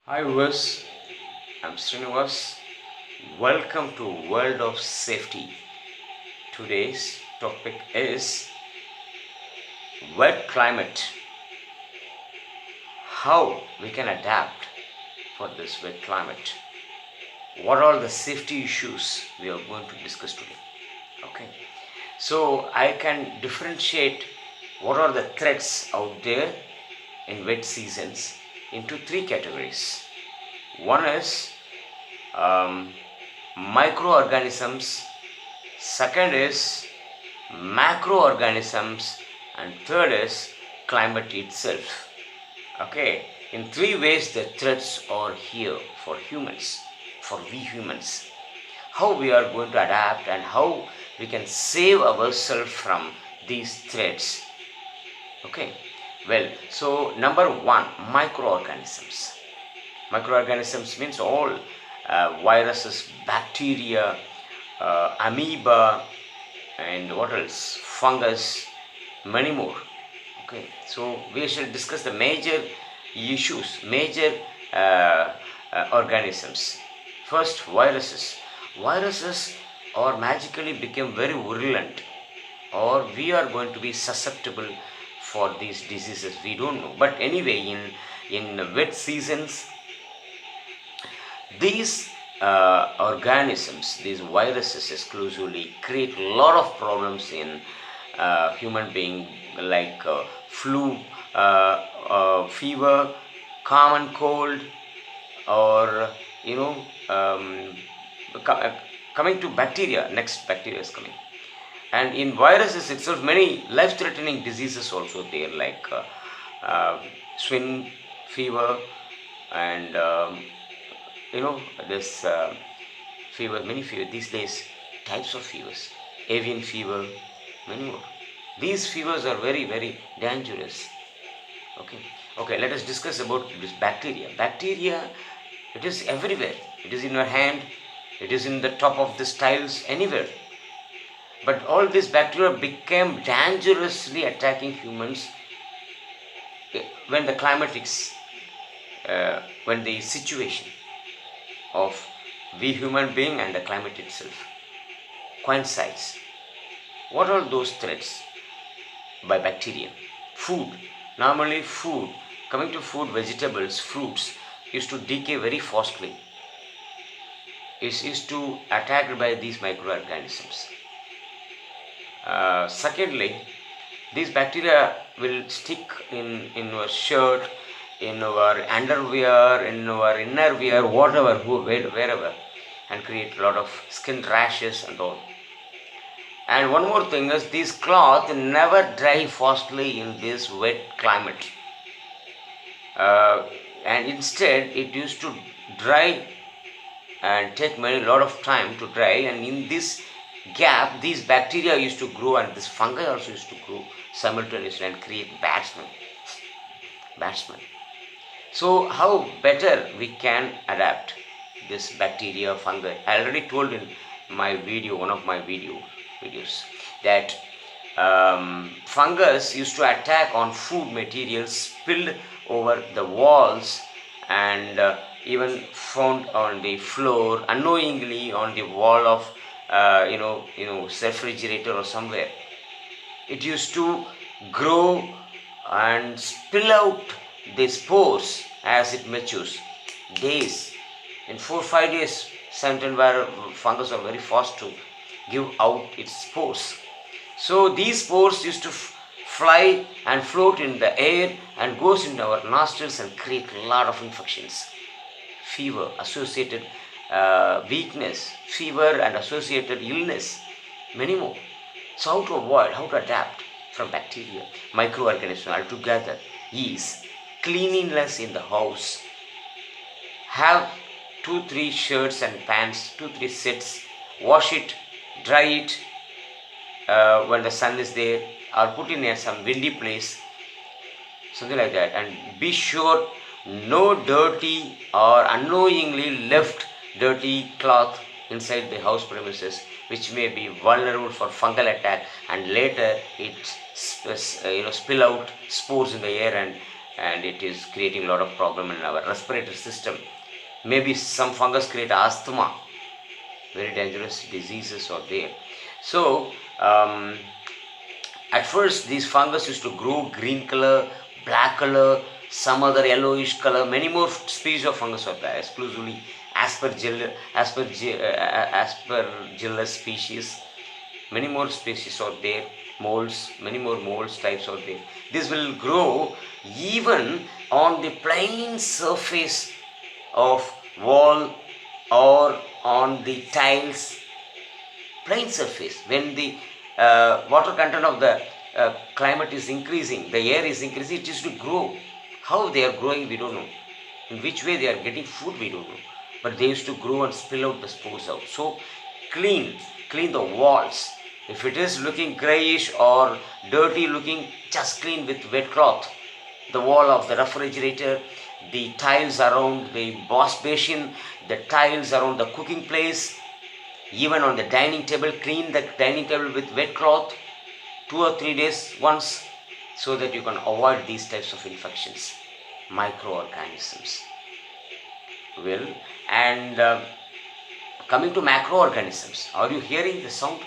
Hi viewers, I'm Srinivas. Welcome to World of Safety. Today's topic is wet climate. How we can adapt for this wet climate. What are the safety issues we are going to discuss today? Okay. So I can differentiate what are the threats out there in wet seasons into three categories. One is um, microorganisms, second is macroorganisms, and third is climate itself. Okay, in three ways the threats are here for humans, for we humans. How we are going to adapt and how we can save ourselves from these threats. Okay, well, so number one, microorganisms. Microorganisms means all viruses, bacteria, amoeba, and what else? Fungus, many more. Okay, so we shall discuss the major issues, major organisms. First, viruses. Viruses are magically become very virulent, or we are going to be susceptible for these diseases. We don't know, but anyway, in wet seasons, these organisms, these viruses exclusively create a lot of problems in human being, like flu, fever, common cold, or you know, um, co- uh, coming to bacteria. Next, bacteria is coming, and in viruses itself, many life-threatening diseases also there, like uh, swine fever, and this fever, many fever these days, types of fevers, avian fever, many more. These fevers are very very dangerous. Okay, okay. Let us discuss about this bacteria. Bacteria, it is everywhere. It is in your hand. It is in the top of the tiles, anywhere. But all these bacteria became dangerously attacking humans when the climatics, when the situation of we human being and the climate itself coincides. What are those threats by bacteria? Food. Normally, food, coming to food, vegetables, fruits, used to decay very fastly. It is to attacked by these microorganisms. Secondly, these bacteria will stick in your shirt, in our underwear, in our inner wear, whatever, wherever, and create a lot of skin rashes and all. And one more thing is, these cloth never dry fastly in this wet climate, and instead it used to dry and take many lot of time to dry. And in this gap, these bacteria used to grow, and this fungi also used to grow simultaneously and create batsmen. So how better we can adapt this bacteria, fungi? I already told in my video, one of my videos, that fungus used to attack on food materials spilled over the walls, and even found on the floor unknowingly on the wall of refrigerator or somewhere. It used to grow and spill out the spores as it matures. Days, in 4 5 days, sometimes where fungus are very fast to give out its spores. So these spores used to fly and float in the air and goes into our nostrils and create a lot of infections, fever, associated weakness, fever and associated illness, many more. So how to avoid, how to adapt from bacteria, microorganisms altogether is cleanliness in the house. Have 2 3 shirts and pants, 2 3 sets, wash it, dry it when the sun is there, or put in some windy place, something like that. And be sure no dirty or unknowingly left dirty cloth inside the house premises, which may be vulnerable for fungal attack, and later it spill out spores in the air and and it is creating a lot of problem in our respiratory system. Maybe some fungus create asthma. Very dangerous diseases are there. So at first these fungus used to grow green color, black color, some other yellowish color. Many more species of fungus are there, exclusively aspergillus species. Many more species are there. Molds, many more molds types are there. This will grow even on the plain surface of wall or on the tiles, plain surface. When the water content of the climate is increasing, the air is increasing, it is to grow. How they are growing, we don't know. In which way they are getting food, we don't know. But they used to grow and spill out the spores out. So clean the walls. If it is looking grayish or dirty looking, just clean with wet cloth. The wall of the refrigerator, the tiles around the wash basin, the tiles around the cooking place, even on the dining table, clean the dining table with wet cloth 2 or 3 days once, so that you can avoid these types of infections, microorganisms. Well, and coming to macroorganisms, are you hearing the sound?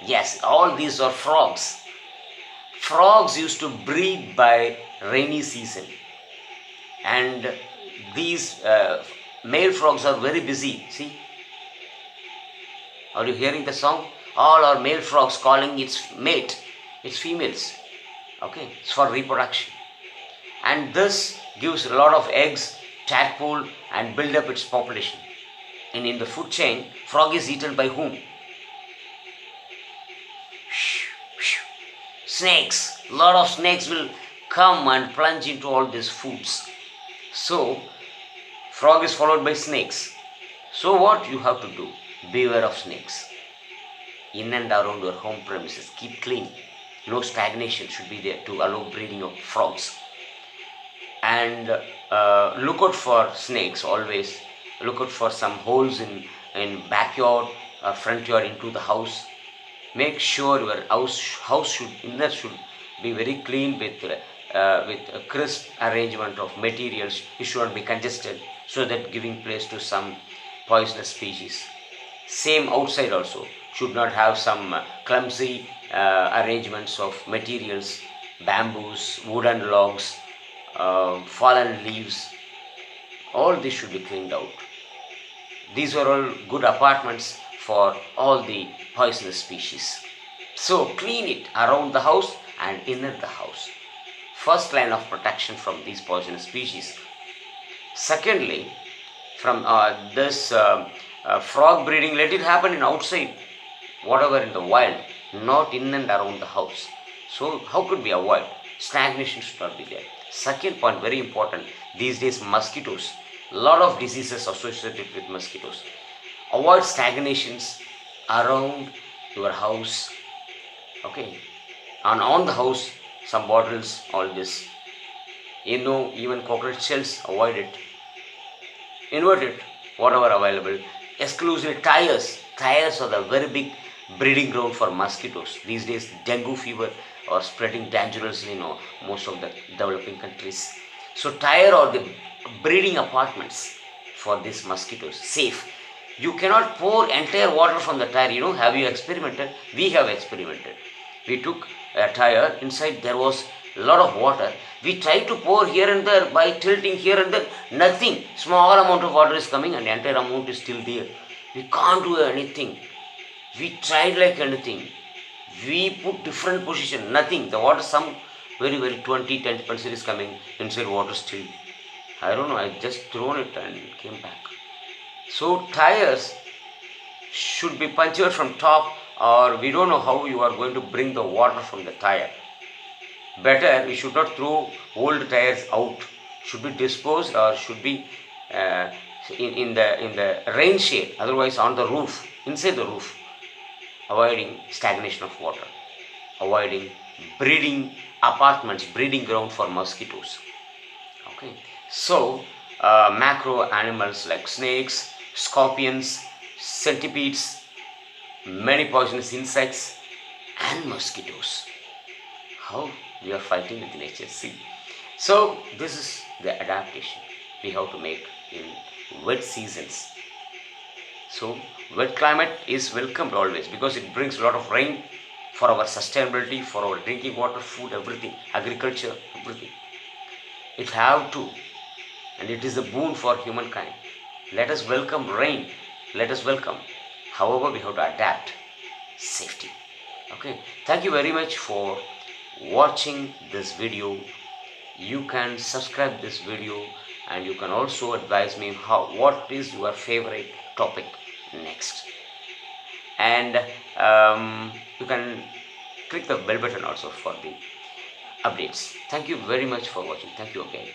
Yes, all these are frogs. Frogs used to breed by rainy season, and these male frogs are very busy. See, are you hearing the song? All are male frogs calling its mate, its females. Okay, it's for reproduction, and this gives a lot of eggs, tadpole, and build up its population. And in the food chain, frog is eaten by whom? Snakes. A lot of snakes will come and plunge into all these foods. So, frog is followed by snakes. So what you have to do? Beware of snakes. In and around your home premises, keep clean. No stagnation should be there to allow breeding of frogs. And look out for snakes always. Look out for some holes in backyard or front yard into the house. Make sure your house should be very clean with a crisp arrangement of materials. It should not be congested, so that giving place to some poisonous species. Same outside also should not have some clumsy arrangements of materials, bamboos, wooden logs, fallen leaves. All this should be cleaned out. These are all good apartments for all the poisonous species. So clean it around the house and inner the house. First line of protection from these poisonous species. Secondly, from this frog breeding, let it happen in outside, whatever in the wild, not in and around the house. So how could we avoid? Stagnation should not be there. Second point, very important, these days mosquitoes. A lot of diseases associated with mosquitoes. Avoid stagnations around your house. Okay, and on the house, some bottles, all this. Even cockroach shells, avoid it. Invert it, whatever available. Exclusively tires. Tires are the very big breeding ground for mosquitoes. These days, dengue fever are spreading dangerously in most of the developing countries. So tire are the breeding apartments for these mosquitoes. Safe. You cannot pour entire water from the tire. Have you experimented? We have experimented. We took a tire, inside there was a lot of water. We tried to pour here and there by tilting here and there. Nothing. Small amount of water is coming and the entire amount is still there. We can't do anything. We tried like anything. We put different position. Nothing. The water, some very 10% is coming. Inside water still. I don't know. I just thrown it and came back. So tires should be punctured from top, or we don't know how you are going to bring the water from the tire. Better, we should not throw old tires out. Should be disposed or should be in the rain shade. Otherwise, on the roof, inside the roof, avoiding stagnation of water, avoiding breeding apartments, breeding ground for mosquitoes. Okay, so macro animals like snakes, scorpions, centipedes, many poisonous insects, and mosquitoes. How We are fighting with nature. See. So this is the adaptation we have to make in wet seasons. So wet climate is welcomed always because it brings a lot of rain for our sustainability, for our drinking water, food, everything, agriculture, everything. It have to, and it is a boon for humankind. Let us welcome rain. Let us welcome. However, we have to adapt safety. Okay. Thank you very much for watching this video. You can subscribe this video, and you can also advise me what is your favorite topic next, and you can click the bell button also for the updates. Thank you very much for watching. Thank you again.